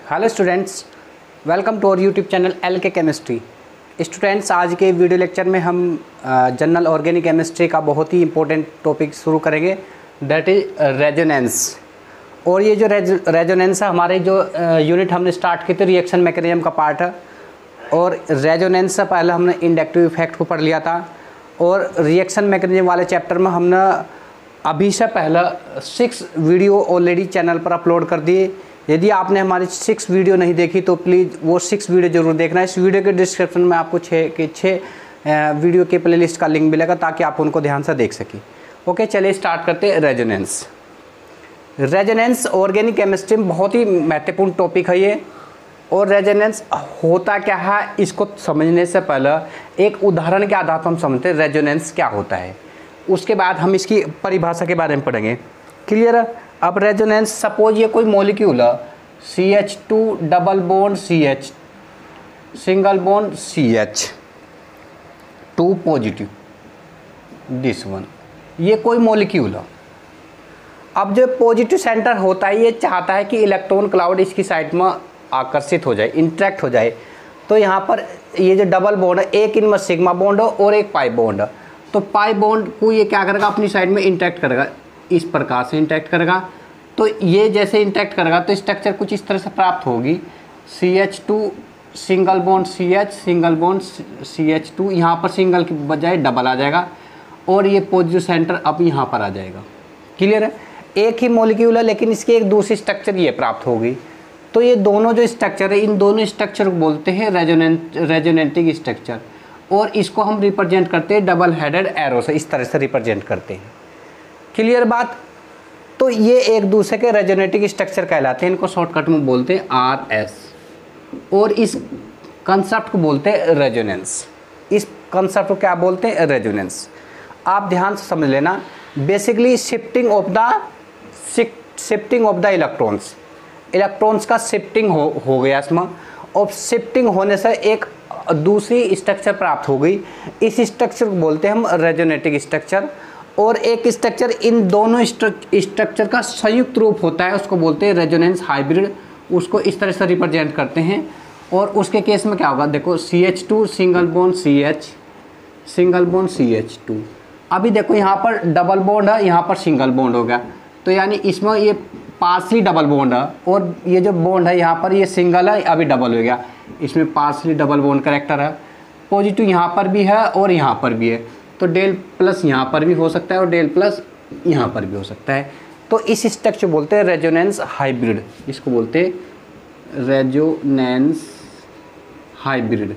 Hello students, welcome to our YouTube channel L K. Chemistry. Students, आज के video lecture में हम जनरल ऑर्गेनिक केमिस्ट्री का बहुत ही इंपॉर्टेंट टॉपिक शुरू करेंगे, दैट इज रेजोनेंस। और ये जो रेजोनेंस है, हमारे जो यूनिट हमने स्टार्ट किए थे रिएक्शन मैकेनिज्म का पार्ट है। और रेजोनेंस से पहले हमने इंडक्टिव इफेक्ट को पढ़ लिया था। और रिएक्शन मैकेनिज्म वाले चैप्टर में हमने अभी से पहले 6 वीडियो ऑलरेडी चैनल पर अपलोड कर दिए। यदि आपने हमारी 6 वीडियो नहीं देखी तो प्लीज़ वो 6 वीडियो ज़रूर देखना। इस वीडियो के डिस्क्रिप्शन में आपको 6 वीडियो के प्लेलिस्ट का लिंक मिलेगा ताकि आप उनको ध्यान से देख सकें। ओके, चलिए स्टार्ट करते हैं। रेजोनेंस ऑर्गेनिक केमिस्ट्री में बहुत ही महत्वपूर्ण टॉपिक है ये। और रेजोनेंस होता क्या है, इसको समझने से पहले एक उदाहरण के आधार पर हम समझते हैं रेजोनेंस क्या होता है। उसके बाद हम इसकी परिभाषा के बारे में पढ़ेंगे। क्लियर है? अब रेजोनेंस, सपोज ये कोई मॉलिक्यूल है, CH2 double bond CH, single bond CH, 2 positive, this one, ये कोई मॉलिक्यूल है। अब जो पॉजिटिव सेंटर होता है ये चाहता है कि इलेक्ट्रॉन क्लाउड इसकी साइड में आकर्षित हो जाए, इंटरेक्ट हो जाए। तो यहाँ पर ये जो डबल बॉन्ड है, एक इनमें सिग्मा बॉन्ड है और एक पाई बॉन्ड है। तो पाई बॉन्ड को ये क्या करेगा, अपनी साइड में इंटरेक्ट करेगा, इस प्रकार से इंटरेक्ट करेगा। तो ये जैसे इंटरेक्ट करेगा तो स्ट्रक्चर कुछ इस तरह से प्राप्त होगी। CH2 single bond CH, single bond CH2, यहाँ पर सिंगल की बजाय डबल आ जाएगा और ये पॉजिटिव सेंटर अब यहाँ पर आ जाएगा। क्लियर है? एक ही मॉलिक्यूल है लेकिन इसकी एक दूसरी स्ट्रक्चर ये प्राप्त होगी। तो ये दोनों जो स्ट्रक्चर है, इन दोनों स्ट्रक्चर को बोलते हैं रेजोनेटिंग स्ट्रक्चर। और इसको हम रिप्रेजेंट करते हैं डबल हेडेड एरो से, इस तरह से रिप्रेजेंट करते हैं। क्लियर बात? तो ये एक दूसरे के रेजोनेटिंग स्ट्रक्चर कहलाते हैं। इनको शॉर्टकट में बोलते हैं RS। और इस कंसेप्ट को बोलते हैं रेजोनेंस। इस कंसेप्ट को क्या बोलते हैं? रेजोनेंस। आप ध्यान से समझ लेना। Basically shifting of the electrons का शिफ्टिंग हो गया इसमें। और शिफ्टिंग होने से एक दूसरी स्ट्रक्चर प्राप्त हो गई। इस स्ट्रक्चर को बोलते हैं हम रेजोनेटिंग स्ट्रक्चर। और एक स्ट्रक्चर, इन दोनों स्ट्रक्चर का संयुक्त रूप होता है, उसको बोलते हैं रेजोनेंस हाइब्रिड। उसको इस तरह से रिप्रेजेंट करते हैं। और उसके केस में क्या होगा, देखो CH2 single bond CH, single bond CH2। अभी देखो यहाँ पर डबल बॉन्ड है, यहाँ पर सिंगल बॉन्ड हो गया। तो यानी इसमें ये पार्सली डबल बॉन्ड है। और ये जो बॉन्ड है यहाँ पर ये सिंगल है, अभी डबल हो गया। इसमें पार्सली डबल बॉन्ड कैरेक्टर है। पॉजिटिव यहाँ पर भी है और यहाँ पर भी है। तो डेल प्लस यहाँ पर भी हो सकता है और डेल प्लस यहाँ पर भी हो सकता है। तो इस स्ट्रक्चर बोलते हैं रेजोनेंस हाइब्रिड। इसको बोलते हैं रेजोनेंस हाइब्रिड।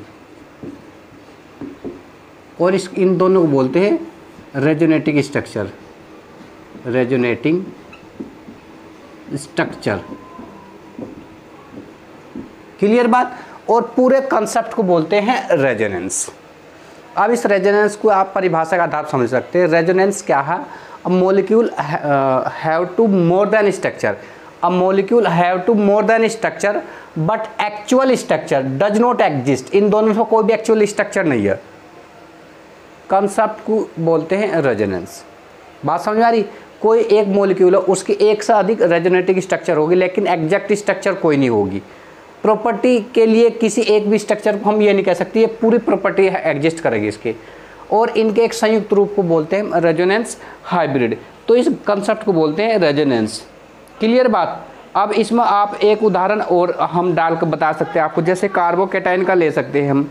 और इन दोनों को बोलते हैं resonating structure, resonating structure. Clear बात? और पूरे कंसेप्ट को बोलते हैं रेजोनेंस। अब इस रेजोनेंस को आप परिभाषा का आधार समझ सकते हैं। रेजोनेंस क्या है? A molecule have two more than structure, a molecule have two more than structure but actual structure does not exist. इन दोनों में कोई भी एक्चुअल स्ट्रक्चर नहीं है। कंसेप्ट को बोलते हैं रेजोनेंस। बात समझ में आ रही? कोई एक मॉलिक्यूल है, उसकी एक से अधिक रेजोनेटिंग स्ट्रक्चर होगी लेकिन एग्जैक्ट स्ट्रक्चर कोई नहीं होगी। प्रॉपर्टी के लिए किसी एक भी स्ट्रक्चर को हम ये नहीं कह सकते ये पूरी प्रॉपर्टी एग्जिस्ट करेगी इसके। और इनके एक संयुक्त रूप को बोलते हैं रेजोनेंस हाइब्रिड। तो इस कंसेप्ट को बोलते हैं रेजोनेंस। क्लियर बात? अब इसमें आप एक उदाहरण और हम डाल कर बता सकते हैं आपको। जैसे कार्बोकेटाइन का ले सकते हैं हम।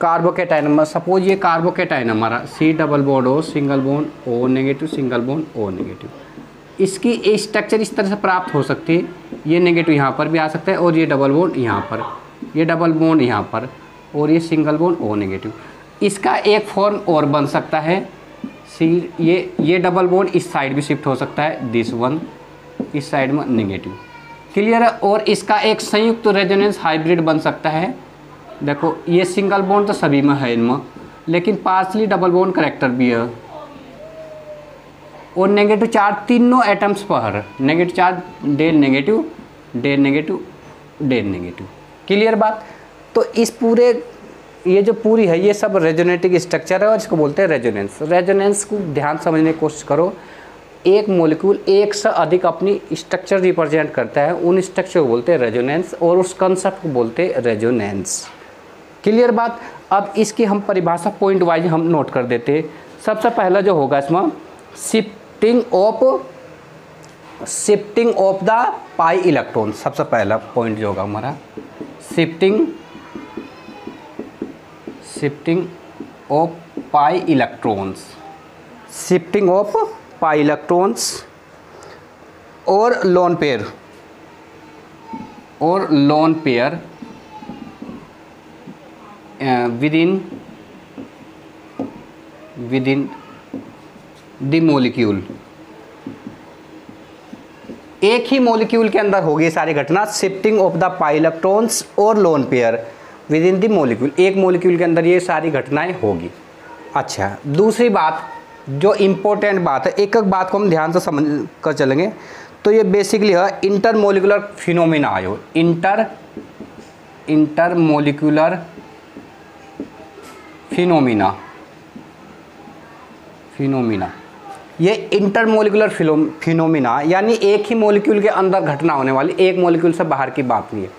कार्बोकेटाइन में सपोज ये कार्बोकेटाइन हमारा C double bond O, single bond O negative, single bond O negative. इसकी स्ट्रक्चर इस तरह से प्राप्त हो सकती है। ये नेगेटिव यहाँ पर भी आ सकता है और ये डबल बॉन्ड यहाँ पर, ये डबल बॉन्ड यहाँ पर और ये सिंगल बॉन्ड O नेगेटिव। इसका एक फॉर्म और बन सकता है ये डबल बॉन्ड इस साइड भी शिफ्ट हो सकता है, दिस वन, इस साइड में नेगेटिव। क्लियर है? और इसका एक संयुक्त रेजोनेंस हाइब्रिड बन सकता है। देखो ये सिंगल बॉन्ड तो सभी में है इनमें, लेकिन पार्सली डबल बॉन्ड करेक्टर भी है। और नेगेटिव चार्ज तीनों एटम्स पर, negative charge del negative, del negative, del negative. Clear बात? तो इस पूरे ये जो पूरी है ये सब रेजोनेटिंग स्ट्रक्चर है और इसको बोलते हैं रेजोनेंस। रेजोनेंस को ध्यान समझने की कोशिश करो। एक मॉलिक्यूल एक से अधिक अपनी स्ट्रक्चर रिप्रेजेंट करता है, उन स्ट्रक्चर को बोलते हैं रेजोनेंस और उस कंसेप्ट को बोलते हैं रेजोनेंस। क्लियर बात। अब इसकी हम परिभाषा पॉइंट वाइज हम नोट कर देते हैं। सबसे पहला जो होगा इसमें shifting of the pi electron, सबसे पहला पॉइंट जो होगा हमारा shifting of pi electrons, shifting of pi electrons और lone pair within the molecule. एक ही मॉलिक्यूल के अंदर होगी सारी घटना, shifting of the pi electrons और lone pair within the molecule, एक मॉलिक्यूल के अंदर ये सारी घटनाएं होगी। अच्छा, दूसरी बात जो इम्पोर्टेंट बात है, एक एक बात को हम ध्यान से समझ कर चलेंगे, तो ये बेसिकली है इंटरमोलिकुलर फिनोमिना आयो, इंटरमोलिकुलर फिनोमिना। ये इंटरमोलिकुलर फिनोमिना यानी एक ही मॉलिक्यूल के अंदर घटना होने वाली, एक मॉलिक्यूल से बाहर की बात नहीं है,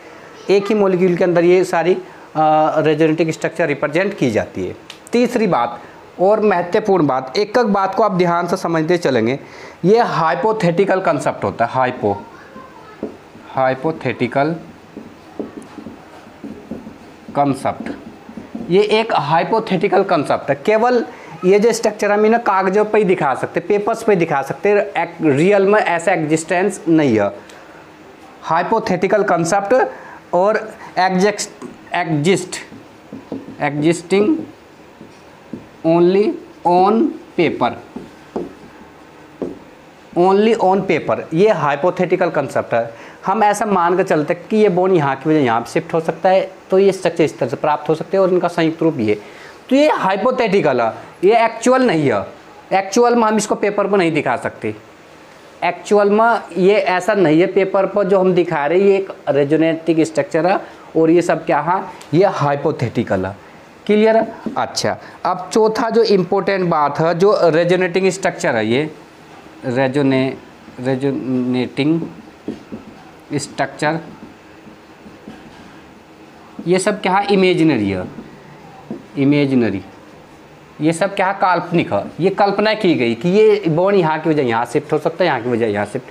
एक ही मॉलिक्यूल के अंदर ये सारी रेजोनेटिक स्ट्रक्चर रिप्रेजेंट की जाती है। तीसरी बात और महत्वपूर्ण बात, एक एक बात को आप ध्यान से समझते चलेंगे, ये हाइपोथेटिकल कंसेप्ट होता है, हाइपोथेटिकल कंसेप्ट। ये एक हाइपोथेटिकल कंसेप्ट है, केवल ये जो स्ट्रक्चर हम इन्हें कागजों पर ही दिखा सकते, पेपर्स पे दिखा सकते, रियल में ऐसा एग्जिस्टेंस नहीं है। हाइपोथेटिकल कंसेप्ट और एग्जिस्टिंग ओनली ऑन पेपर, ये हाइपोथेटिकल कंसेप्ट है। हम ऐसा मान कर चलते हैं कि ये बॉन्ड यहाँ की वजह यहाँ शिफ्ट हो सकता है, तो ये स्ट्रक्चर इस तरह से प्राप्त हो सकते हैं और इनका संयुक्त रूप ये, तो ये हाइपोथेटिकल है, ये एक्चुअल नहीं है। एक्चुअल में हम इसको पेपर पर नहीं दिखा सकते, एक्चुअल में ये ऐसा नहीं है, पेपर पर जो हम दिखा रहे हैं ये एक रेजोनेटिक स्ट्रक्चर है और ये सब क्या है, ये हाइपोथेटिकल है। क्लियर है। अच्छा, अब चौथा जो इम्पोर्टेंट बात है, जो रेजोनेटिंग स्ट्रक्चर है, ये रेजोनेटिंग स्ट्रक्चर, ये सब क्या है, इमेजिनरी है, इमेजिनरी, ये सब क्या है, काल्पनिक है, ये कल्पना की गई कि ये बॉन्ड यहाँ की वजह यहाँ शिफ्ट हो सकता है, यहाँ की वजह यहाँ शिफ्ट,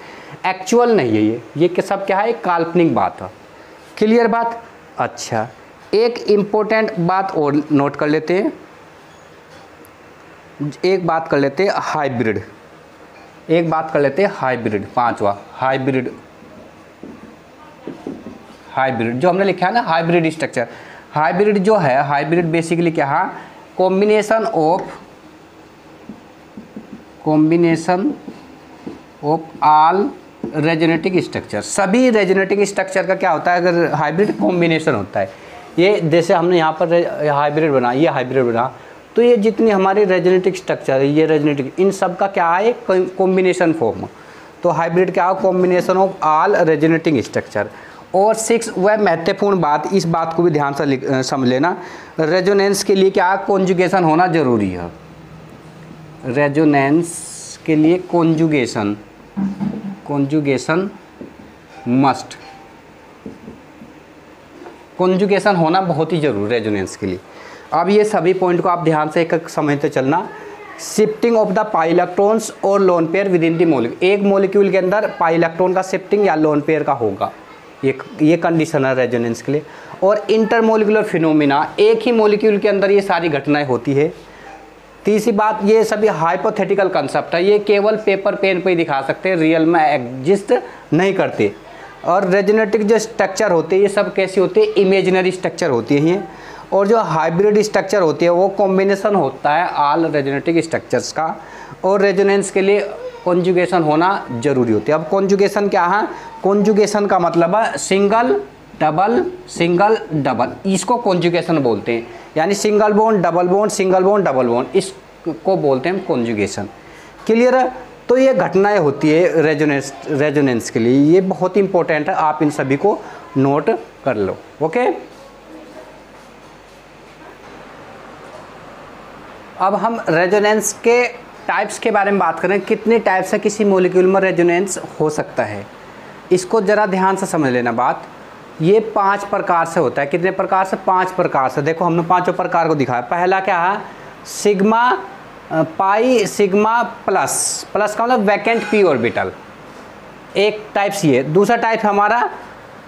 एक्चुअल नहीं है ये सब क्या है, एक काल्पनिक बात है। क्लियर बात। अच्छा, एक इम्पोर्टेंट बात और नोट कर लेते हैं, एक बात कर लेते हैं हाइब्रिड, एक बात कर लेते हैं हाइब्रिड, पांचवा हाइब्रिड जो हमने लिखा है ना, हाइब्रिड स्ट्रक्चर। हाइब्रिड जो है, हाइब्रिड बेसिकली क्या है, combination of all resonating structure, सभी रेजोनेटिक स्ट्रक्चर का क्या होता है, अगर हाइब्रिड कॉम्बिनेशन होता है। ये जैसे हमने यहाँ पर हाइब्रिड बना, ये हाइब्रिड बना, तो ये जितनी हमारी रेजोनेटिक स्ट्रक्चर है, ये रेजोनेटिक, इन सब का क्या है, कॉम्बिनेशन फॉर्म। तो हाइब्रिड क्या है, combination of all resonating structure. और 6 वह महत्वपूर्ण बात, इस बात को भी ध्यान से समझ लेना, रेजोनेंस के लिए क्या, कॉन्जुगेशन होना जरूरी है। रेजोनेंस के लिए कॉन्जुगेशन मस्ट, कॉन्जुगेशन होना बहुत ही जरूरी रेजोनेंस के लिए। अब ये सभी पॉइंट को आप ध्यान से एक एक समझते चलना। Shifting of the pi electrons और lone pair within the molecule, एक मॉलिक्यूल के अंदर पाई इलेक्ट्रॉन का शिफ्टिंग या लोन पेयर का होगा, ये कंडीशन है रेजोनेंस के लिए। और इंटरमोलिकुलर फिनोमिना, एक ही मॉलिक्यूल के अंदर ये सारी घटनाएं होती है। तीसरी बात, ये सभी हाइपोथेटिकल कंसेप्ट है, ये केवल पेपर पेन पे ही दिखा सकते हैं, रियल में एग्जिस्ट नहीं करते। और रेजोनेटिक जो स्ट्रक्चर होते हैं ये सब कैसी होती है, इमेजिनरी स्ट्रक्चर होती है। और जो हाइब्रिड स्ट्रक्चर होती है वो कॉम्बिनेशन होता है ऑल रेजोनेटिक स्ट्रक्चर्स का, और रेजोनेंस के लिए कॉन्जुगेशन होना जरूरी होती है। अब कॉन्जुगेशन क्या है, कॉन्जुगेशन का मतलब है सिंगल डबल, इसको कॉन्जुगेशन बोलते हैं, यानी single bond double bond, single bond double bond, इसको बोलते हैं कॉन्जुगेशन। क्लियर है। तो ये घटनाएं होती है रेजोनेंस के लिए, ये बहुत इंपॉर्टेंट है, आप इन सभी को नोट कर लो। ओके, अब हम रेजोनेंस के टाइप्स के बारे में बात करें, कितने टाइप से किसी मॉलिक्यूल में रेजोनेंस हो सकता है, इसको ज़रा ध्यान से समझ लेना बात। ये 5 प्रकार से होता है। कितने प्रकार से? 5 प्रकार से। देखो हमने 5 प्रकार को दिखाया। पहला क्या है? Sigma pi sigma plus, plus का मतलब वैकेंट पी ऑर्बिटल, एक टाइप्स ये। दूसरा टाइप हमारा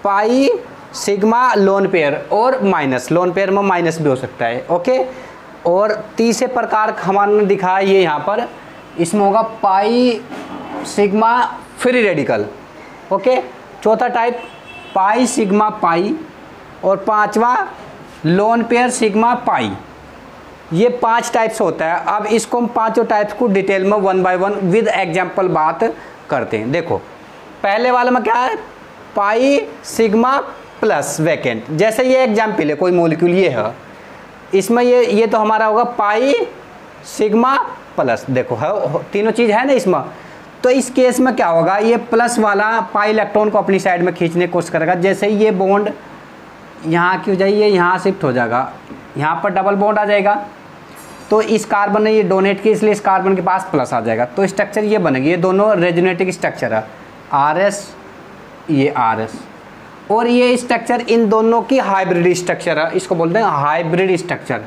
पाई सिग्मा लोन पेयर और माइनस, लोन पेयर में माइनस भी हो सकता है, ओके। और तीसरे प्रकार हमारे दिखाया ये यहाँ पर, इसमें होगा pi sigma free radical, okay. चौथा टाइप पाई सिग्मा पाई और पांचवा लोन पेयर सिग्मा पाई। ये 5 टाइप्स होता है। अब इसको हम पांचों टाइप्स को डिटेल में 1 बाय 1 विद एग्जाम्पल बात करते हैं। देखो पहले वाले में क्या है? Pi sigma plus vacant. जैसे ये एग्जाम्पल है, कोई मॉलिक्यूल ये है, इसमें ये तो हमारा होगा पाई सिग्मा प्लस। देखो है तीनों चीज़ है ना इसमें। तो इस केस में क्या होगा? ये प्लस वाला पाई इलेक्ट्रॉन को अपनी साइड में खींचने की कोशिश करेगा। जैसे ये बॉन्ड यहाँ की हो जाए, ये यहाँ शिफ्ट हो जाएगा, यहाँ पर डबल बॉन्ड आ जाएगा। तो इस कार्बन ने ये डोनेट की, इसलिए इस कार्बन के पास प्लस आ जाएगा। तो स्ट्रक्चर ये बनेगी। ये दोनों रेजोनेटिक स्ट्रक्चर है, RS ये RS, और ये स्ट्रक्चर इन दोनों की हाइब्रिड स्ट्रक्चर है। इसको बोलते हैं हाइब्रिड स्ट्रक्चर।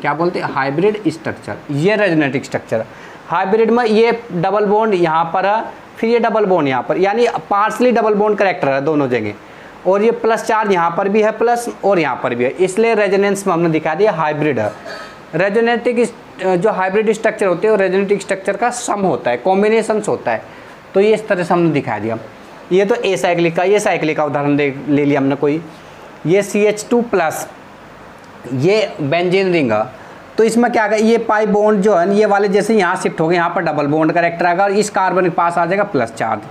क्या बोलते हैं? Hybrid structure. ये रेजोनेटिक स्ट्रक्चर है। हाइब्रिड में ये डबल बॉन्ड यहाँ पर है, फिर ये डबल बॉन्ड यहाँ पर, यानी पार्सली डबल बॉन्ड करेक्टर है दोनों जगह। और ये प्लस चार्ज यहाँ पर भी है प्लस, और यहाँ पर भी है, इसलिए रेजोनेंस में हमने दिखा दिया हाइब्रिड है। रेजोनेटिक जो हाइब्रिड स्ट्रक्चर होते हैं वो रेजोनेटिक स्ट्रक्चर का सम होता है, कॉम्बिनेशंस होता है। तो ये इस तरह से हमने दिखा दिया। ये तो ए साइक्लिक का, ये साइक्लिक का उदाहरण ले लिया हमने कोई। ये CH2 प्लस, ये बेंजीन रिंग है। तो इसमें क्या है? ये पाई बॉन्ड जो है ये वाले जैसे यहाँ शिफ्ट हो गए, यहाँ पर डबल बॉन्ड करेक्टर आएगा और इस कार्बन के पास आ जाएगा प्लस चार्ज,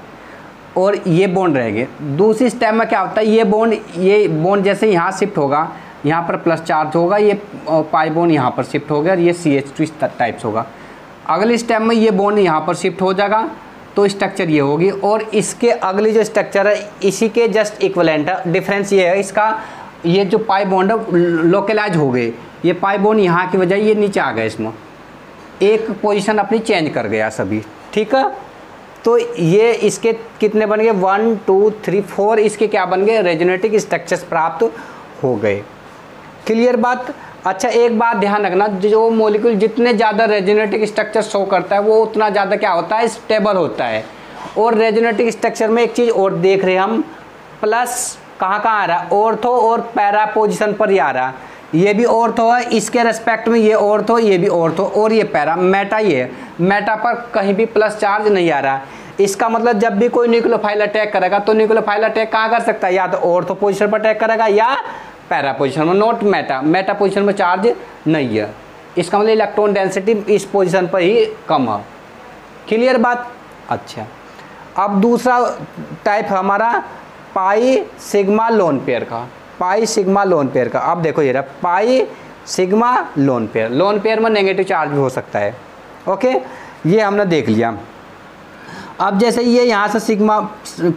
और ये बॉन्ड रहेंगे। दूसरी स्टेप में क्या होता है? ये बॉन्ड जैसे यहाँ शिफ्ट होगा, यहाँ पर प्लस चार्ज होगा, ये पाई बॉन्ड यहाँ पर शिफ्ट हो गया और ये CH2 इस टाइप्स होगा। अगली स्टेप में ये बॉन्ड यहाँ पर शिफ्ट हो जाएगा, तो स्ट्रक्चर ये होगी। और इसके अगली जो स्ट्रक्चर है इसी के जस्ट इक्वलेंट है। डिफरेंस ये है इसका, ये जो पाई बॉन्ड है लोकलाइज हो गए। ये पाई बॉन्ड यहाँ की वजह ये नीचे आ गया, इसमें एक पोजीशन अपनी चेंज कर गया सभी, ठीक है। तो ये इसके कितने बन गए? 1 2 3 4 इसके क्या बन गए? रेजोनेटिक स्ट्रक्चर्स प्राप्त हो गए। क्लियर बात? अच्छा एक बात ध्यान रखना, जो मॉलिक्यूल जितने ज़्यादा रेजोनेटिक स्ट्रक्चर शो करता है वो उतना ज़्यादा क्या होता है? स्टेबल होता है। और रेजोनेटिक स्ट्रक्चर में एक चीज़ और देख रहे हैं हम, प्लस कहाँ आ रहा है? ऑर्थो और पैरा पोजिशन पर ही आ रहा है। ये भी ऑर्थो है, इसके रेस्पेक्ट में ये ऑर्थो, ये भी ऑर्थो, और ये पैरा। मेटा ये है, मेटा पर कहीं भी प्लस चार्ज नहीं आ रहा। इसका मतलब जब भी कोई न्यूक्लियोफाइल अटैक करेगा तो न्यूक्लियोफाइल अटैक कहाँ कर सकता है? या तो ऑर्थो पोजिशन पर अटैक करेगा या पैरा पोजिशन में, नॉट मेटा। मेटा पोजिशन में चार्ज नहीं है, इसका मतलब इलेक्ट्रॉन डेंसिटी इस पोजिशन पर ही कम है। क्लियर बात? अच्छा अब दूसरा टाइप हमारा पाई सिग्मा लोन पेयर का, पाई सिग्मा लोन पेयर का। अब देखो ये रहा pi sigma lone pair. Lone pair में नेगेटिव चार्ज भी हो सकता है, ओके। ये हमने देख लिया। अब जैसे ये यहाँ से सिग्मा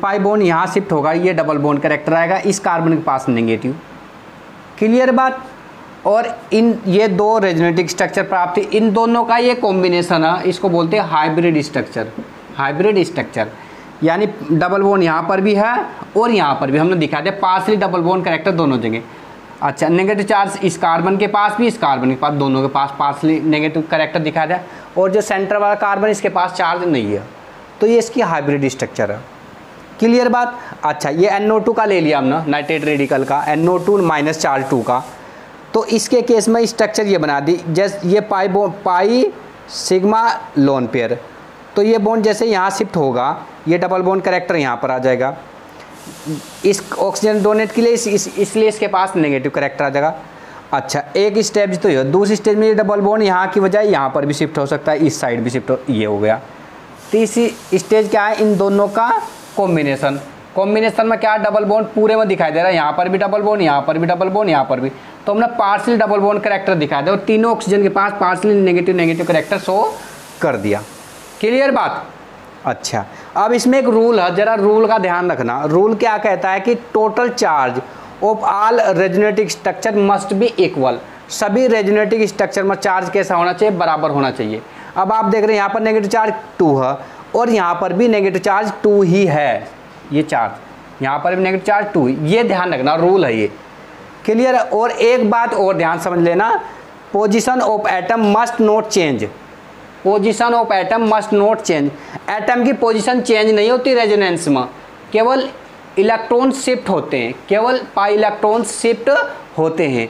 पाई बॉन्ड यहाँ शिफ्ट होगा, ये डबल बॉन्ड करेक्टर आएगा, इस कार्बन के पास नेगेटिव। क्लियर बात? और इन ये दो रेजोनेटिक स्ट्रक्चर प्राप्त, इन दोनों का ये कॉम्बिनेशन है, इसको बोलते हैं हाइब्रिड स्ट्रक्चर। हाइब्रिड स्ट्रक्चर यानी डबल बॉन्ड यहाँ पर भी है और यहाँ पर भी, हमने दिखा दिया पार्सली डबल बॉन्ड करेक्टर दोनों जगह। अच्छा नेगेटिव चार्ज इस कार्बन के पास भी, इस कार्बन के पास, दोनों के पास पार्सली नेगेटिव करेक्टर दिखा दिया। और जो सेंटर वाला कार्बन इसके पास चार्ज नहीं है, तो ये इसकी हाइब्रिड स्ट्रक्चर है। क्लियर बात? अच्छा ये NO2 का ले लिया हमने, नाइट्रेट रेडिकल का, NO2 माइनस चार्ज 2 का। तो इसके केस में स्ट्रक्चर ये बना दी, जैसे ये पाई सिग्मा लोन पेयर। तो ये बॉन्ड जैसे यहाँ शिफ्ट होगा, ये डबल बॉन्ड करेक्टर यहाँ पर आ जाएगा इस ऑक्सीजन डोनेट के लिए, इसलिए इसके पास नेगेटिव करेक्टर आ जाएगा। अच्छा एक स्टेप तो ये, दूसरी स्टेज में ये डबल बॉन्ड यहाँ की बजाय यहाँ पर भी शिफ्ट हो सकता है, इस साइड भी शिफ्ट हो, ये हो गया। तीसरी स्टेज क्या है? इन दोनों का कॉम्बिनेशन। कॉम्बिनेशन में क्या डबल बॉन्ड पूरे में दिखाई दे रहा है, यहाँ पर भी डबल बॉन्ड, यहाँ पर भी डबल बॉन्ड, यहाँ पर भी। तो हमने पार्सली डबल बॉन्ड करेक्टर दिखा दिया और तीनों ऑक्सीजन के पास पार्सली नेगेटिव करेक्टर शो कर दिया। क्लियर बात? अच्छा अब इसमें एक रूल है, जरा रूल का ध्यान रखना। रूल क्या कहता है कि total charge of all resonating structure must be equal. सभी रेजोनेटिक स्ट्रक्चर में चार्ज कैसा होना चाहिए? बराबर होना चाहिए। अब आप देख रहे हैं यहाँ पर नेगेटिव चार्ज 2 है और यहाँ पर भी नेगेटिव चार्ज 2 ही है, ये चार्ज यहाँ पर भी नेगेटिव चार्ज 2, ये ध्यान रखना, रूल है ये, क्लियर है। और एक बात और ध्यान समझ लेना, position of atom must not change, position of atom must not change, atom की पोजीशन चेंज नहीं होती रेजोनेंस में, केवल इलेक्ट्रॉन शिफ्ट होते हैं, केवल पाई इलेक्ट्रॉन शिफ्ट होते हैं।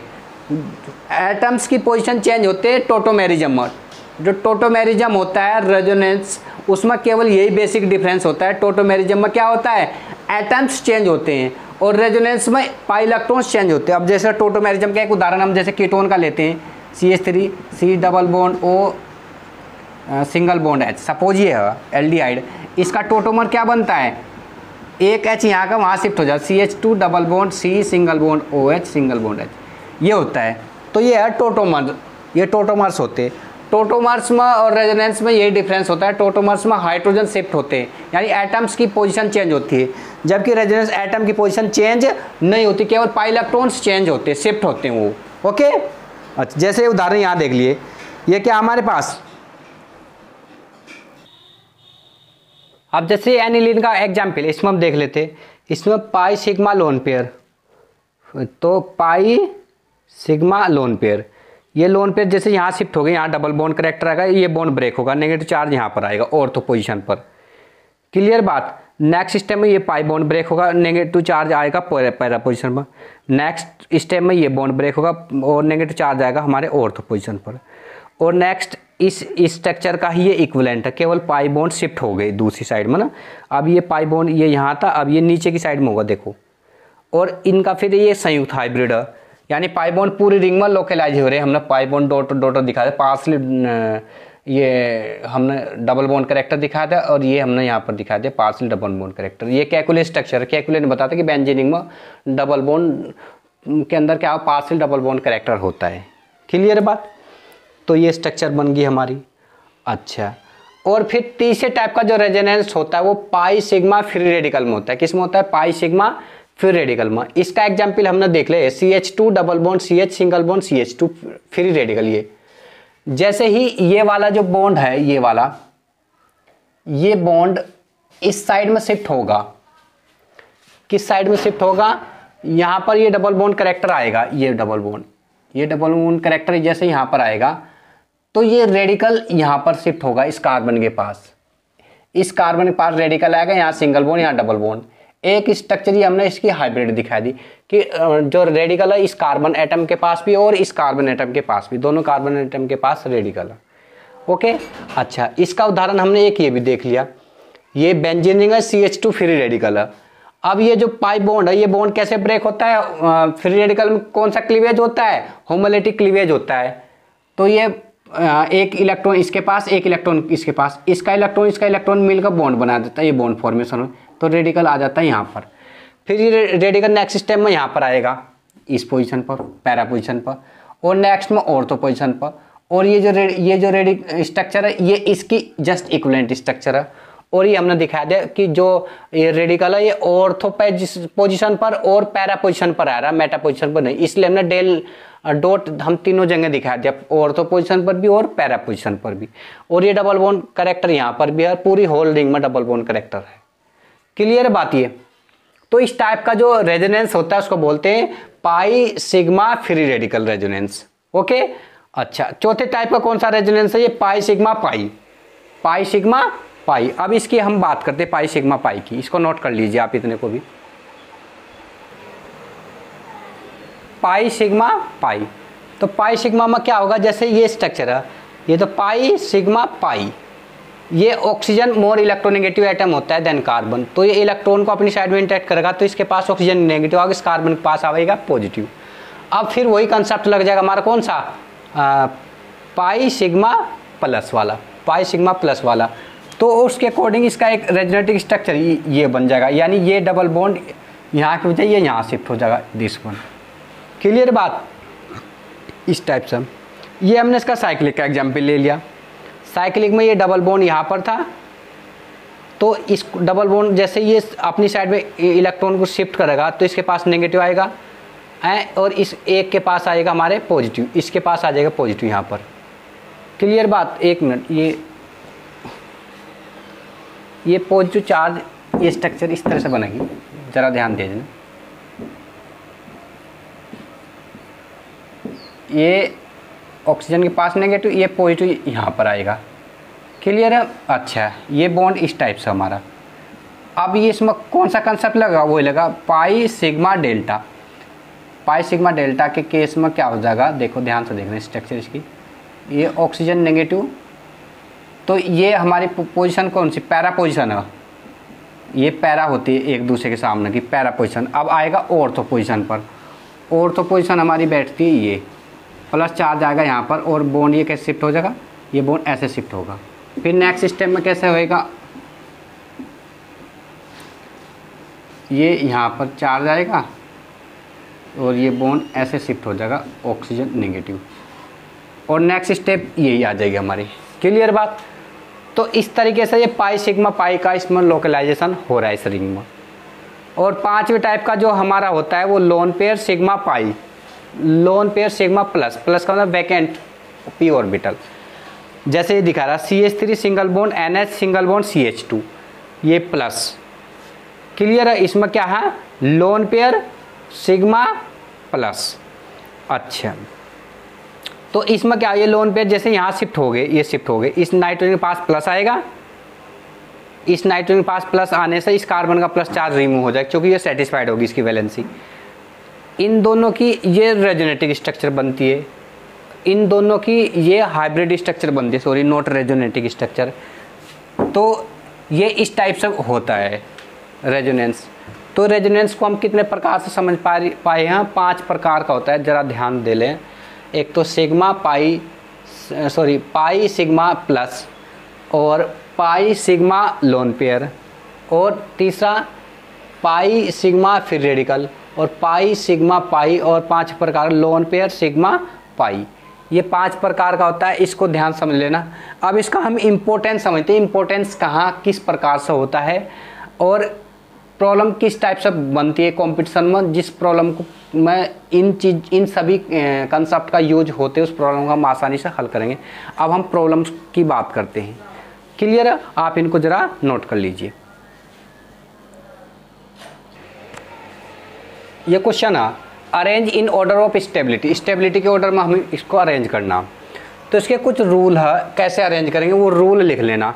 एटम्स की पोजीशन चेंज होते हैं टोटोमेरिज्म में, जो टोटोमेरिज्म होता है रेजोनेंस, उसमें केवल यही बेसिक डिफरेंस होता है। टोटोमेरिज्म में क्या होता है, एटम्स चेंज होते हैं और रेजोनेंस में पाई इलेक्ट्रॉन्स चेंज होते हैं। अब जैसे टोटोमेरिज्म का एक उदाहरण हम जैसे कीटोन का लेते हैं, CH3 C double bond O single bond H, suppose ये है एल्डिहाइड, इसका टोटोमर क्या बनता है, एक H यहाँ का वहाँ शिफ्ट हो जाए, CH2 double bond C single bond OH single bond H, ये होता है। तो ये है टोटोमर, ये टोटोमर्स होते हैं। टोटोमर्स में और रेजोनेंस में यही डिफरेंस होता है, टोटोमर्स में हाइड्रोजन शिफ्ट होते हैं, यानी एटम्स की पोजीशन चेंज होती है, जबकि रेजोनेंस एटम की पोजीशन चेंज नहीं होती, केवल पाई इलेक्ट्रॉन्स चेंज होते हैं, शिफ्ट होते हैं वो। ओके, अच्छा जैसे उदाहरण यहाँ देख लिए, ये क्या हमारे पास, अब जैसे एनिलीन का एग्जाम्पल इसमें हम देख लेते, इसमें पाई सिग्मा लोन पेयर, तो पाई सिग्मा लोन पेयर, ये लोन पेयर जैसे यहाँ शिफ्ट हो गए, यहाँ डबल बॉन्ड करेक्टर आएगा, ये बॉन्ड ब्रेक होगा, नेगेटिव चार्ज यहाँ पर आएगा ऑर्थो पोजीशन पर, क्लियर बात। नेक्स्ट स्टेप में ये पाई बॉन्ड ब्रेक होगा, नेगेटिव चार्ज आएगा पैरा पोजीशन पर। नेक्स्ट स्टेप में ये बॉन्ड ब्रेक होगा और नेगेटिव चार्ज आएगा हमारे ऑर्थो पोजीशन पर। और नेक्स्ट इस स्ट्रक्चर का ही ये इक्विवेलेंट है, केवल पाई बॉन्ड शिफ्ट हो गए दूसरी साइड में ना, अब ये पाई बॉन्ड ये यहाँ था, अब ये नीचे की साइड में होगा देखो, और इनका फिर ये संयुक्त हाइब्रिड है, यानी पाई बॉन्ड पूरी रिंग में लोकलाइज हो रहे हैं। हमने पाई बॉन्ड डॉट दिखाया था, पार्सली ये हमने डबल बॉन्ड करेक्टर दिखाया था और ये हमने यहाँ पर दिखाया था पार्सली डबल बॉन्ड करेक्टर। ये कैकुलेट स्ट्रक्चर है, कैकुलेट ने बताता कि बेंजीनिंग में डबल बॉन्ड के अंदर क्या पार्सली डबल बॉन्ड करेक्टर होता है, क्लियर बात। तो ये स्ट्रक्चर बन गई हमारी। अच्छा, और फिर तीसरे टाइप का जो रेजोनेंस होता है वो पाई सिग्मा फ्री रेडिकल में होता है। किस में होता है, पाई सिग्मा फ्री रेडिकल में। इसका एग्जाम्पल हमने देख लिया, CH2 double bond CH single bond CH2 free radical. ये जैसे ही ये वाला जो बॉन्ड है, ये वाला, ये बॉन्ड इस साइड में शिफ्ट होगा, किस साइड में शिफ्ट होगा, यहां पर ये डबल बॉन्ड करेक्टर आएगा, ये डबल बॉन्ड करेक्टर जैसे यहां पर आएगा तो ये रेडिकल यहां पर शिफ्ट होगा इस कार्बन के पास, इस कार्बन के पास रेडिकल आएगा, यहाँ सिंगल बॉन्ड यहाँ डबल बॉन्ड। एक स्ट्रक्चर ही हमने इसकी हाइब्रिड दिखा दी कि जो रेडिकल है इस कार्बन एटम के पास भी और इस कार्बन एटम के पास भी, दोनों कार्बन एटम के पास रेडिकल है। ओके, अच्छा इसका उदाहरण हमने एक ये भी देख लिया, ये बेंजीन रिंग है, CH2 फ्री रेडिकल है। अब ये जो पाई बॉन्ड है, ये बॉन्ड कैसे ब्रेक होता है, फ्री रेडिकल में कौन सा क्लीवेज होता है, होमोलिटिक क्लीवेज होता है। तो ये एक इलेक्ट्रॉन इसके पास, एक इलेक्ट्रॉन इसके पास, इसका इलेक्ट्रॉन मिलकर बॉन्ड बना देता है, ये बॉन्ड फॉर्मेशन हो, तो रेडिकल आ जाता है यहाँ पर। फिर ये रेडिकल नेक्स्ट स्टेप में यहाँ पर आएगा इस पोजीशन पर, पैरा पोजीशन पर, और नेक्स्ट में ऑर्थो पोजीशन पर। और ये जो स्ट्रक्चर है ये इसकी जस्ट इक्विवेलेंट स्ट्रक्चर है। और ये हमने दिखाया दिया कि जो ये रेडिकल है ये ऑर्थो पोजीशन पर और पैरा पोजीशन पर आ रहा है, मेटा पोजीशन पर नहीं, इसलिए हमने डेल डॉट हम तीनों जगह दिखा दिया, ऑर्थो पोजीशन पर भी और पैरा पोजीशन पर भी। और ये डबल बॉन्ड करेक्टर यहाँ पर भी है, पूरी होल रिंग में डबल बॉन्ड करेक्टर है, क्लियर बात ये। तो इस टाइप का जो रेजोनेंस होता है उसको बोलते हैं pi sigma free radical resonance. Okay, अच्छा चौथे टाइप का कौन सा रेजोनेंस है, ये pi sigma pi, pi sigma pi. अब इसकी हम बात करते हैं पाई सिग्मा पाई की, इसको नोट कर लीजिए आप इतने को भी, पाई सिग्मा पाई। तो पाई सिग्मा में क्या होगा, जैसे ये स्ट्रक्चर है, ये तो पाई सिग्मा पाई, ये ऑक्सीजन मोर इलेक्ट्रोनेगेटिव एटम होता है देन कार्बन, तो ये इलेक्ट्रॉन को अपनी साइड में इंटरेक्ट करेगा, तो इसके पास ऑक्सीजन नेगेटिव आएगा, इस कार्बन के पास आएगा पॉजिटिव। अब फिर वही कंसेप्ट लग जाएगा हमारा कौन सा, पाई सिग्मा प्लस वाला, पाई सिग्मा प्लस वाला। तो उसके अकॉर्डिंग इसका एक रेजोनेटिव स्ट्रक्चर ये बन जाएगा, यानी ये डबल बॉन्ड यहाँ की बजाय ये यहाँ शिफ्ट हो जाएगा दिस वन, क्लियर बात। इस टाइप से ये हमने इसका साइक्लिक का एग्जाम्पल ले लिया। साइक्लिक में ये डबल बॉन्ड यहाँ पर था, तो इस डबल बॉन्ड जैसे ये अपनी साइड में इलेक्ट्रॉन को शिफ्ट करेगा तो इसके पास नेगेटिव आएगा, और इस एक के पास आएगा हमारे पॉजिटिव, इसके पास आ जाएगा पॉजिटिव यहाँ पर, क्लियर बात। एक मिनट, ये पॉजिटिव चार्ज, ये स्ट्रक्चर इस तरह से बनेगी, ज़रा ध्यान दे देना। ये ऑक्सीजन के पास नेगेटिव, ये पॉजिटिव यहाँ पर आएगा। क्लियर है। अच्छा, ये बॉन्ड इस टाइप से हमारा। अब ये इसमें कौन सा कंसेप्ट लगा, वो लगा pi sigma delta. Pi sigma delta के केस में क्या हो जाएगा, देखो ध्यान से देखना स्ट्रक्चर इसकी। ये ऑक्सीजन नेगेटिव, तो ये हमारी पोजीशन कौन सी, पैरा पोजीशन है। ये पैरा होती है एक दूसरे के सामने की, पैरा पोजीशन। अब आएगा ऑर्थो पोजीशन पर। ऑर्थो पोजीशन हमारी बैठती है ये, प्लस चार्ज आएगा यहाँ पर, और बॉन्ड ये कैसे शिफ्ट हो जाएगा, ये बॉन्ड ऐसे शिफ्ट होगा। फिर नेक्स्ट स्टेप में कैसे होएगा, ये यहाँ पर चार्ज आएगा और ये बॉन्ड ऐसे शिफ्ट हो जाएगा, ऑक्सीजन नेगेटिव, और नेक्स्ट स्टेप यही आ जाएगी हमारी। क्लियर बात। तो इस तरीके से ये पाई सिग्मा पाई का इसमें लोकलाइजेशन हो रहा है इस रिंग में। और पांचवें टाइप का जो हमारा होता है वो lone pair sigma pi, lone pair sigma plus, plus का मतलब वैकेंट पी ऑर्बिटल। जैसे ये दिखा रहा CH3 single bond NH single bond CH2, ये प्लस। क्लियर है। इसमें क्या है, लोन पेयर सिग्मा प्लस। अच्छा, तो इसमें क्या, ये लोन पेयर जैसे यहाँ शिफ्ट हो गए, ये शिफ्ट हो गए, इस नाइट्रोजन के पास प्लस आएगा, इस नाइट्रोजन के पास प्लस आने से इस कार्बन का प्लस चार्ज रिमूव हो जाएगा, क्योंकि ये सेटिस्फाइड होगी इसकी वैलेंसी। इन दोनों की ये रेजोनेटिव स्ट्रक्चर बनती है, इन दोनों की ये हाइब्रिड स्ट्रक्चर बनती है, सॉरी नॉट रेजोनेटिव स्ट्रक्चर। तो ये इस टाइप से होता है रेजोनेंस। तो रेजोनेंस को हम कितने प्रकार से समझ पाए हैं, 5 प्रकार का होता है, ज़रा ध्यान दे लें। एक तो sigma pi, sorry pi sigma plus, और पाई सिग्मा लोन पेयर, और तीसरा पाई सिग्मा फ्री रेडिकल, और पाई सिग्मा पाई, और 5 प्रकार लोन पेयर सिग्मा पाई। ये 5 प्रकार का होता है, इसको ध्यान समझ लेना। अब इसका हम इम्पोर्टेंस समझते हैं, इम्पोर्टेंस कहाँ किस प्रकार से होता है, और प्रॉब्लम किस टाइप से बनती है कंपटीशन में। जिस प्रॉब्लम को मैं इन सभी कंसेप्ट का यूज होते उस प्रॉब्लम को हम आसानी से हल करेंगे। अब हम प्रॉब्लम्स की बात करते हैं। क्लियर है। आप इनको जरा नोट कर लीजिए। ये क्वेश्चन है, arrange in order of stability, stability के ऑर्डर में हमें इसको अरेंज करना। तो इसके कुछ रूल है, कैसे अरेंज करेंगे वो रूल लिख लेना।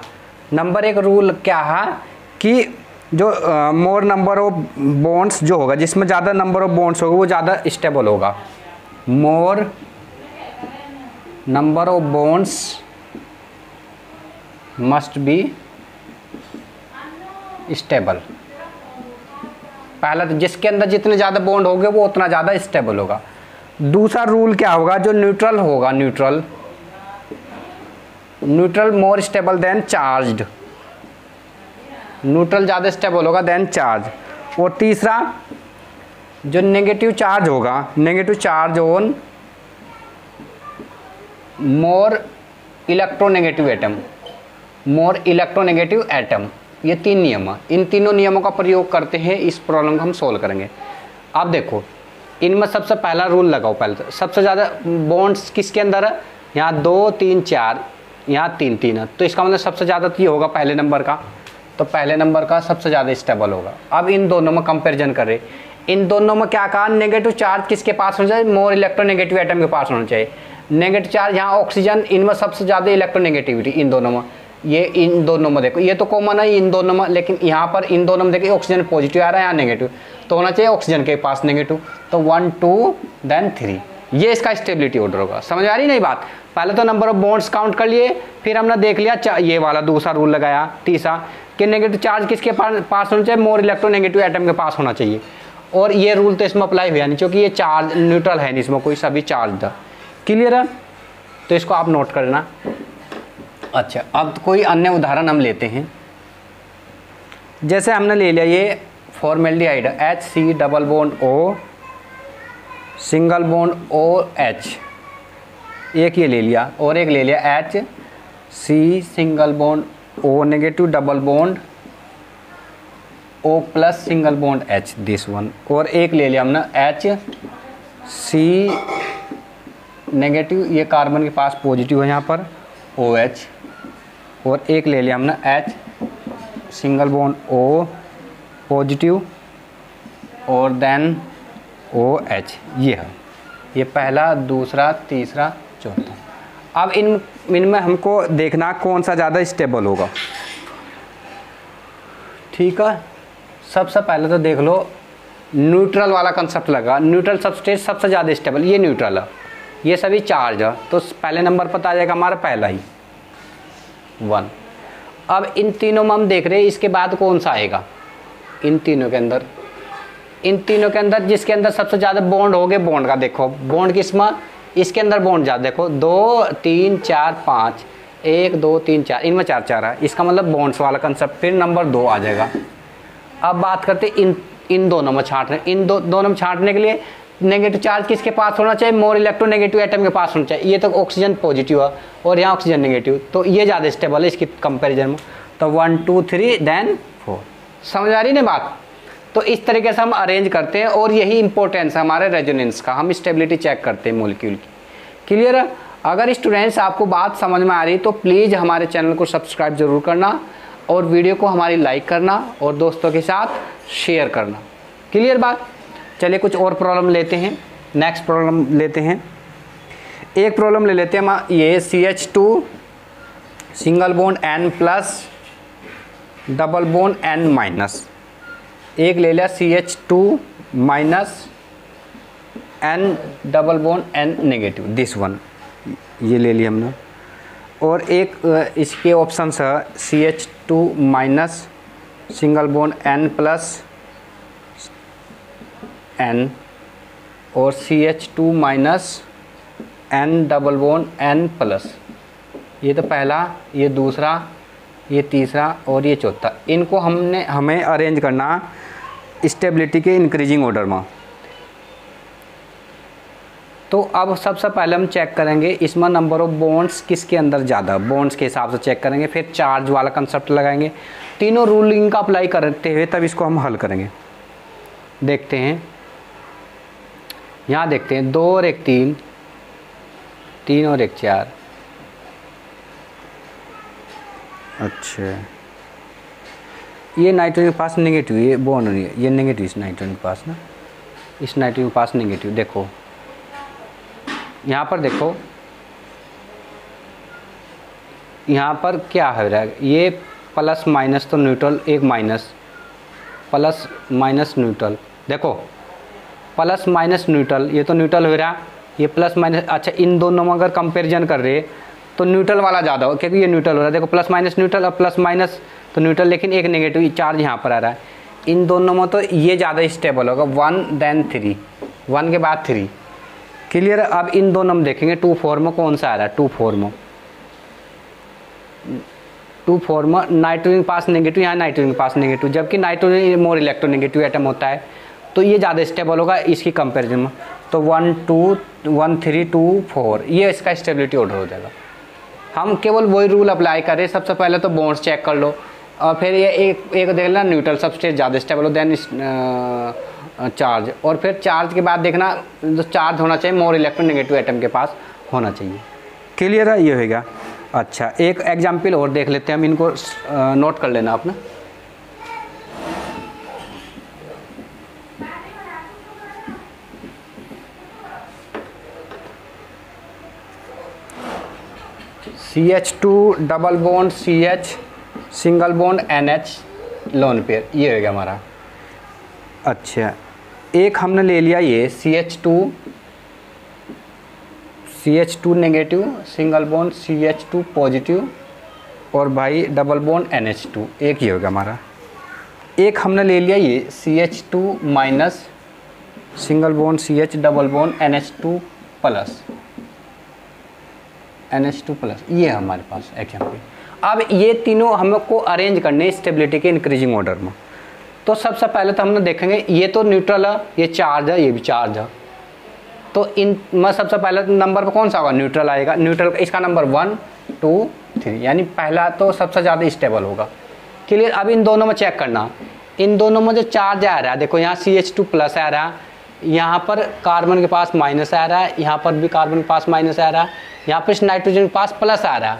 नंबर 1 रूल क्या है कि जो मोर नंबर ऑफ बॉन्ड्स जो होगा, जिसमें ज़्यादा नंबर ऑफ बॉन्ड्स होगा वो ज़्यादा स्टेबल होगा। मोर number of bonds must be stable. पहला तो जिसके अंदर जितने ज़्यादा बॉन्ड होंगे वो उतना ज़्यादा स्टेबल होगा। दूसरा रूल क्या होगा, जो न्यूट्रल होगा, neutral more stable then charged, neutral ज़्यादा स्टेबल होगा देन चार्ज। और तीसरा जो नेगेटिव चार्ज होगा, negative charge on more electronegative atom, more electronegative atom. ये 3 नियम है, इन तीनों नियमों का प्रयोग करते हैं इस प्रॉब्लम को हम सोल्व करेंगे। अब देखो इनमें सबसे पहला रूल लगाओ। पहले तो सबसे ज़्यादा बॉन्ड्स किसके अंदर है, यहाँ 2 3 4, यहाँ 3 3 है, तो इसका मतलब सबसे ज़्यादा तो ये होगा पहले नंबर का, तो पहले नंबर का सबसे ज़्यादा स्टेबल होगा। अब इन दोनों में कंपैरिजन करें, इन दोनों में क्या कहा, नेगेटिव चार्ज किसके पास होना चाहिए, मोर इलेक्ट्रोनेगेटिव एटम के पास होना चाहिए। नेगेटिव चार्ज यहाँ ऑक्सीजन, इनमें सबसे ज़्यादा इलेक्ट्रोनेगेटिविटी इन दोनों में। ये इन दोनों में देखो, ये तो कॉमन है इन दोनों में, लेकिन यहाँ पर इन दोनों में देखिए ऑक्सीजन पॉजिटिव आ रहा है, यहाँ नेगेटिव, तो होना चाहिए ऑक्सीजन के पास नेगेटिव। तो 1 2 then 3, ये इसका स्टेबिलिटी ऑर्डर होगा। समझ आ रही नहीं बात। पहले तो नंबर ऑफ बॉन्ड्स काउंट कर लिए, फिर हमने देख लिया ये वाला दूसरा रूल लगाया, तीसरा कि नेगेटिव चार्ज किसके पास होना चाहिए, मोर इलेक्ट्रोनेगेटिव एटम के पास होना चाहिए। और ये रूल तो इसमें अप्लाई हुआ नहीं, क्योंकि ये चार्ज न्यूट्रल है नहीं, इसमें कोई सा भी चार्ज था। क्लियर है, तो इसको आप नोट करना। अच्छा, अब कोई अन्य उदाहरण हम लेते हैं। जैसे हमने ले लिया ये formaldehyde HC double bond O single bond OH, एक ये ले लिया, और एक ले लिया HC single bond O negative double bond O plus single bond H, this one, और एक ले लिया हमने HC नेगेटिव, ये कार्बन के पास पॉजिटिव है यहाँ पर, OH और एक ले लिया हमने H, single bond O positive और देन OH। ये है, ये पहला, दूसरा, तीसरा, चौथा। अब इनमें हमको देखना कौन सा ज़्यादा स्टेबल होगा। ठीक है, सबसे पहले तो देख लो न्यूट्रल वाला कंसेप्ट लगा। न्यूट्रल सबस्टेट सबसे ज़्यादा स्टेबल, ये न्यूट्रल है, ये सभी चार्ज है, तो पहले नंबर पर आ जाएगा हमारा पहला ही 1। अब इन तीनों में हम देख रहे हैं इसके बाद कौन सा आएगा। इन तीनों के अंदर जिसके अंदर सबसे ज़्यादा बॉन्ड हो गए, बॉन्ड का देखो, बॉन्ड किसमें, इसके अंदर बॉन्ड ज़्यादा, देखो 2 3 4 5, 1 2 3 4, इनमें 4 4 है, इसका मतलब बॉन्ड्स वाला कंसेप्ट। फिर नंबर 2 आ जाएगा। अब बात करते इन दोनों में छांटने, दोनों में छांटने के लिए नेगेटिव चार्ज किसके पास होना चाहिए, मोर इलेक्ट्रोनेगेटिव एटम के पास होना चाहिए। ये तो ऑक्सीजन पॉजिटिव है और यहाँ ऑक्सीजन नेगेटिव, तो ये ज़्यादा स्टेबल है इसकी कंपैरिजन में। तो 1 2 3 देन 4। समझ आ रही ना बात। तो इस तरीके से हम अरेंज करते हैं और यही इंपॉर्टेंस है हमारे रेजोनेंस का, हम स्टेबिलिटी चेक करते हैं मॉलिक्यूल की। क्लियर है। अगर स्टूडेंट्स आपको बात समझ में आ रही तो प्लीज़ हमारे चैनल को सब्सक्राइब जरूर करना और वीडियो को हमारी लाइक करना और दोस्तों के साथ शेयर करना। क्लियर बात। चलिए कुछ और प्रॉब्लम लेते हैं, नेक्स्ट प्रॉब्लम लेते हैं। एक प्रॉब्लम ले लेते हैं हम, ये CH2 single bond N plus double bond N minus. एक ले लिया CH2 minus N double bond N negative, this one, ये ले लिया हमने। और एक इसके ऑप्शंस है CH2 minus single bond N plus N और CH2 minus N double bond N plus. ये तो पहला, ये दूसरा, ये तीसरा और ये चौथा। इनको हमें अरेंज करना स्टेबिलिटी के इंक्रीजिंग ऑर्डर में। तो अब सबसे पहले हम चेक करेंगे इसमें नंबर ऑफ बॉन्ड्स किसके अंदर ज़्यादा, बॉन्ड्स के हिसाब से चेक करेंगे। फिर चार्ज वाला कंसेप्ट लगाएंगे। तीनों रूलिंग का अप्लाई करते हुए तब इसको हम हल करेंगे। देखते हैं, यहाँ देखते हैं 2 और 1 3, 3 और 1 4। अच्छा, ये नाइट्रोजन के पास नेगेटिव, ये बॉन्ड नहीं है, ये नेगेटिव इस नाइट्रोजन के पास ना, इस नाइट्रोजन के पास नेगेटिव। देखो यहाँ पर, देखो यहाँ पर क्या हो रहा है, ये प्लस माइनस तो न्यूट्रल, एक माइनस, प्लस माइनस न्यूट्रल। देखो प्लस माइनस न्यूट्रल, ये तो न्यूट्रल हो रहा है, ये प्लस माइनस। अच्छा, इन दोनों में अगर कंपैरिजन कर रहे तो न्यूट्रल वाला ज़्यादा हो, क्योंकि ये न्यूट्रल हो रहा है। देखो प्लस माइनस न्यूट्रल और प्लस माइनस तो न्यूट्रल, लेकिन एक नेगेटिव चार्ज यहाँ पर आ रहा है। इन दोनों में तो ये ज़्यादा स्टेबल होगा, 1 देन 3, 1 के बाद 3। क्लियर। अब इन दोनों में देखेंगे 2 4 में कौन सा आ रहा है। 2 4 में, 2 4 में नाइट्रोजन के पास नेगेटिव, यहाँ नाइट्रोजन के पास नेगेटिव, जबकि नाइट्रोजन मोर इलेक्ट्रोनेगेटिव एटम होता है, तो ये ज़्यादा स्टेबल होगा इसकी कंपैरिजन में। तो 1 2 1 3 2 4, ये इसका स्टेबिलिटी ऑर्डर हो जाएगा। हम केवल वही रूल अप्लाई करें। सबसे पहले तो बॉन्ड्स चेक कर लो और फिर ये एक देख लेना न्यूट्रल सबस्टेट ज़्यादा स्टेबल हो, देन चार्ज, और फिर चार्ज के बाद देखना जो चार्ज होना चाहिए मोर इलेक्ट्रोनेगेटिव एटम के पास होना चाहिए। क्लियर है, ये होगा। अच्छा, एक एग्जाम्पल और देख लेते हैं हम, इनको नोट कर लेना आपने। CH2 double bond CH single bond NH lone pair, ये हो गया हमारा। अच्छा, एक हमने ले लिया ये CH2 negative single bond CH2 positive और भाई डबल बॉन्ड NH2, एक ये हो गया हमारा। एक हमने ले लिया ये CH2 minus single bond CH double bond NH2 plus, NH2 plus, ये है हमारे पास एग्जाम्पल। अब ये तीनों हमको अरेंज करने स्टेबिलिटी के इंक्रीजिंग ऑर्डर में। तो सबसे पहले तो हमने देखेंगे, ये तो न्यूट्रल है, ये चार्ज है, ये भी चार्ज है, तो इन में सबसे पहले नंबर पर कौन सा होगा, न्यूट्रल आएगा। न्यूट्रल इसका नंबर 1 2 3, यानी पहला तो सबसे ज़्यादा स्टेबल होगा। क्लियर। अब इन दोनों में चेक करना, इन दोनों में जो चार्ज आ रहा है, देखो यहाँ CH2 प्लस आ रहा है, यहाँ पर कार्बन के पास माइनस आ रहा है, यहाँ पर भी कार्बन के पास माइनस आ रहा है, यहाँ पर नाइट्रोजन के पास प्लस आ रहा है।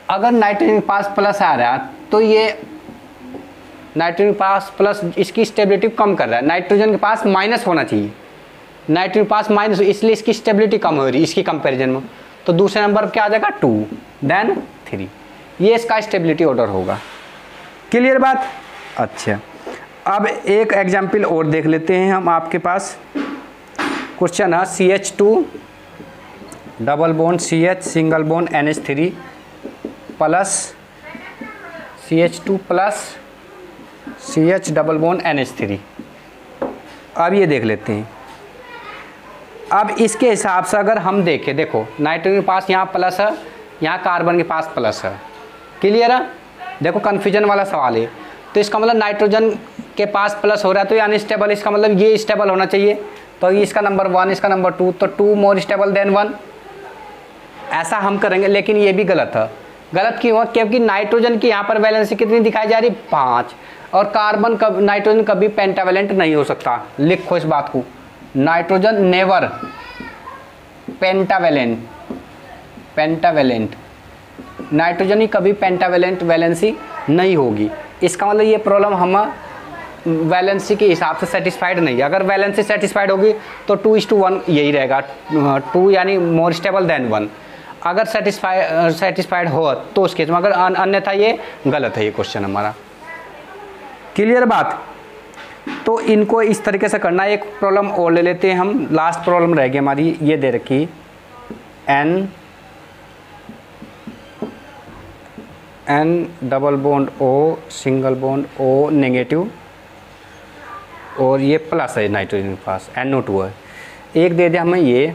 अगर नाइट्रोजन के पास प्लस आ रहा है तो ये नाइट्रोजन के पास प्लस इसकी स्टेबिलिटी कम कर रहा है, नाइट्रोजन के पास माइनस होना चाहिए, नाइट्रोजन के पास माइनस, इसलिए इसकी स्टेबिलिटी कम हो रही है इसकी कंपैरिजन में। तो दूसरे नंबर पर क्या आ जाएगा 2 देन 3, ये इसका स्टेबिलिटी ऑर्डर होगा। क्लियर बात? अच्छा, अब एक एग्जाम्पल और देख लेते हैं हम। आपके पास क्वेश्चन है CH2 double bond CH single bond NH3 plus CH2 plus CH double bond NH3। अब ये देख लेते हैं। अब इसके हिसाब से अगर हम देखें, देखो नाइट्रोजन के पास यहाँ प्लस है, यहाँ कार्बन के पास प्लस है। क्लियर है? देखो कन्फ्यूजन वाला सवाल है। तो इसका मतलब नाइट्रोजन के पास प्लस हो रहा है तो यानी स्टेबल, इसका मतलब ये स्टेबल होना चाहिए। तो ये इसका नंबर 1, इसका नंबर 2, तो 2 मोर स्टेबल देन 1, ऐसा हम करेंगे। लेकिन ये भी गलत है। गलत क्यों है? क्योंकि नाइट्रोजन की यहाँ पर वैलेंसी कितनी दिखाई जा रही? 5, और कार्बन नाइट्रोजन कभी पेंटावेलेंट नहीं हो सकता। लिखो इस बात को, नाइट्रोजन नेवर पेंटावेलेंट, नाइट्रोजन ही कभी पेंटावेलेंट वैलेंसी नहीं होगी। इसका मतलब ये प्रॉब्लम हम वैलेंसी के हिसाब से सेटिस्फाइड नहीं है। अगर वैलेंसी सेटिस्फाइड होगी तो 2:1 यही रहेगा, 2 यानी मोर स्टेबल देन 1। अगर सेटिस्फाइड हो तो उस केस में, अगर अन्यथा ये गलत है ये क्वेश्चन हमारा। क्लियर बात? तो इनको इस तरीके से करना। एक प्रॉब्लम और ले लेते हैं हम, लास्ट प्रॉब्लम रह गई हमारी, ये दे रखी N double bond O single bond O negative, और ये प्लस है नाइट्रोजन के पास, NO2 है। एक दे दिया हमें ये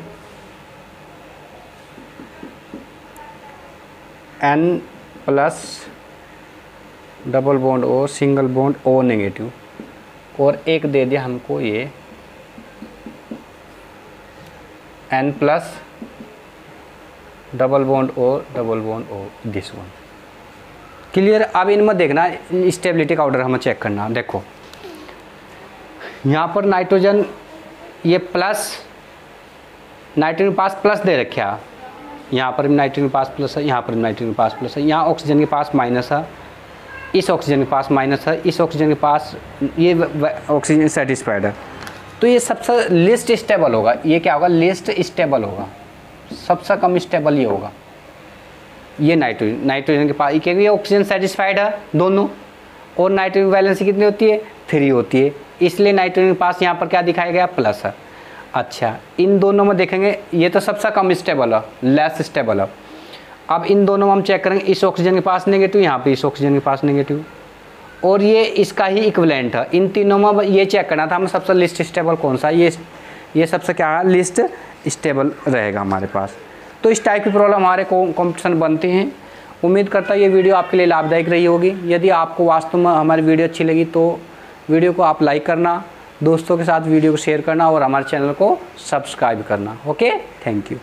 N plus double bond O single bond O negative, और एक दे दिया हमको ये N plus double bond O this one. Clear? अब इनमें देखना स्टेबिलिटी का ऑर्डर हमें चेक करना। देखो यहाँ पर नाइट्रोजन ये प्लस, नाइट्रोजन के पास प्लस दे रखा, यहाँ पर भी नाइट्रोजन के पास प्लस है, यहाँ पर भी नाइट्रोजन के पास प्लस है, यहाँ ऑक्सीजन के पास माइनस है, इस ऑक्सीजन के पास माइनस है, इस ऑक्सीजन के पास ये ऑक्सीजन सेटिस्फाइड है। तो ये सबसे लिस्ट स्टेबल होगा। ये क्या होगा? लिस्ट स्टेबल होगा, सबसे कम स्टेबल ये होगा। ये नाइट्रोजन के पास, क्योंकि ये ऑक्सीजन सेटिस्फाइड है दोनों, और नाइट्रोजन की वैलेंसी कितनी होती है? 3 होती है, इसलिए नाइट्रोजन के पास यहाँ पर क्या दिखाया गया? प्लस है। अच्छा, इन दोनों में देखेंगे ये तो सबसे कम स्टेबल है, लेस स्टेबल है। अब इन दोनों में हम चेक करेंगे, इस ऑक्सीजन के पास नेगेटिव, यहाँ पे इस ऑक्सीजन के पास नेगेटिव, और ये इसका ही इक्विवेलेंट है। इन तीनों में ये चेक करना था हमें सबसे लिस्ट स्टेबल कौन सा है। ये सबसे क्या है? लिस्ट स्टेबल रहेगा हमारे पास। तो इस टाइप की प्रॉब्लम हमारे कॉम्पिटिशन बनते हैं। उम्मीद करता हूँ ये वीडियो आपके लिए लाभदायक रही होगी। यदि आपको वास्तव में हमारी वीडियो अच्छी लगी तो वीडियो को आप लाइक करना, दोस्तों के साथ वीडियो को शेयर करना, और हमारे चैनल को सब्सक्राइब करना। Okay, thank you.